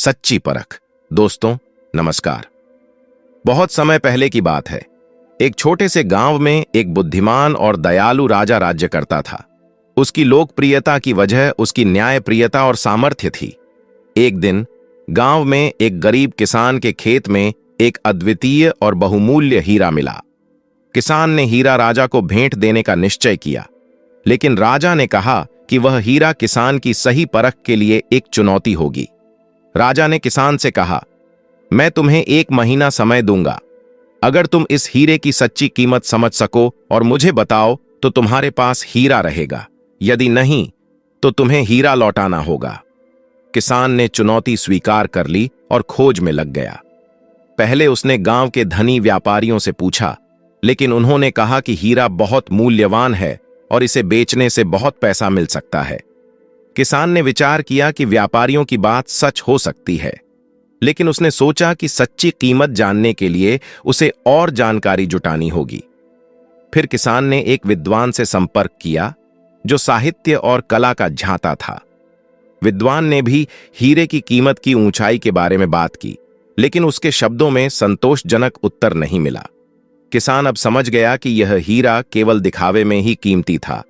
सच्ची परख। दोस्तों नमस्कार। बहुत समय पहले की बात है। एक छोटे से गांव में एक बुद्धिमान और दयालु राजा राज्य करता था। उसकी लोकप्रियता की वजह उसकी न्यायप्रियता और सामर्थ्य थी। एक दिन गांव में एक गरीब किसान के खेत में एक अद्वितीय और बहुमूल्य हीरा मिला। किसान ने हीरा राजा को भेंट देने का निश्चय किया, लेकिन राजा ने कहा कि वह हीरा किसान की सही परख के लिए एक चुनौती होगी। राजा ने किसान से कहा, मैं तुम्हें 1 महीना समय दूंगा। अगर तुम इस हीरे की सच्ची कीमत समझ सको और मुझे बताओ तो तुम्हारे पास हीरा रहेगा, यदि नहीं तो तुम्हें हीरा लौटाना होगा। किसान ने चुनौती स्वीकार कर ली और खोज में लग गया। पहले उसने गांव के धनी व्यापारियों से पूछा, लेकिन उन्होंने कहा कि हीरा बहुत मूल्यवान है और इसे बेचने से बहुत पैसा मिल सकता है। किसान ने विचार किया कि व्यापारियों की बात सच हो सकती है, लेकिन उसने सोचा कि सच्ची कीमत जानने के लिए उसे और जानकारी जुटानी होगी। फिर किसान ने एक विद्वान से संपर्क किया जो साहित्य और कला का झांता था। विद्वान ने भी हीरे की कीमत की ऊंचाई के बारे में बात की, लेकिन उसके शब्दों में संतोषजनक उत्तर नहीं मिला। किसान अब समझ गया कि यह हीरा केवल दिखावे में ही कीमती था,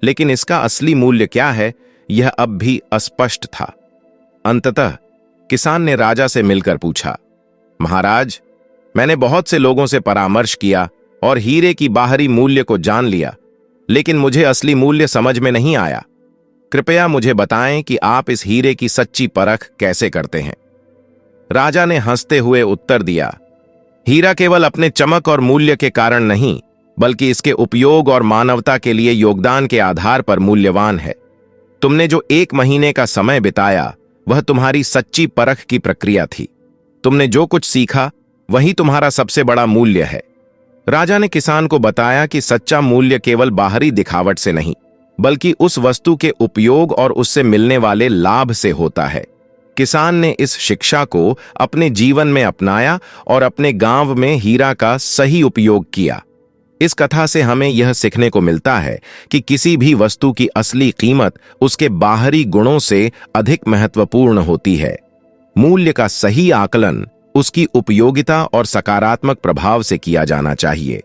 लेकिन इसका असली मूल्य क्या है यह अब भी अस्पष्ट था। अंततः किसान ने राजा से मिलकर पूछा, महाराज, मैंने बहुत से लोगों से परामर्श किया और हीरे की बाहरी मूल्य को जान लिया, लेकिन मुझे असली मूल्य समझ में नहीं आया। कृपया मुझे बताएं कि आप इस हीरे की सच्ची परख कैसे करते हैं। राजा ने हंसते हुए उत्तर दिया, हीरा केवल अपने चमक और मूल्य के कारण नहीं, बल्कि इसके उपयोग और मानवता के लिए योगदान के आधार पर मूल्यवान है। तुमने जो 1 महीने का समय बिताया वह तुम्हारी सच्ची परख की प्रक्रिया थी। तुमने जो कुछ सीखा वही तुम्हारा सबसे बड़ा मूल्य है। राजा ने किसान को बताया कि सच्चा मूल्य केवल बाहरी दिखावट से नहीं, बल्कि उस वस्तु के उपयोग और उससे मिलने वाले लाभ से होता है। किसान ने इस शिक्षा को अपने जीवन में अपनाया और अपने गांव में हीरा का सही उपयोग किया। इस कथा से हमें यह सीखने को मिलता है कि किसी भी वस्तु की असली कीमत उसके बाहरी गुणों से अधिक महत्वपूर्ण होती है। मूल्य का सही आकलन उसकी उपयोगिता और सकारात्मक प्रभाव से किया जाना चाहिए।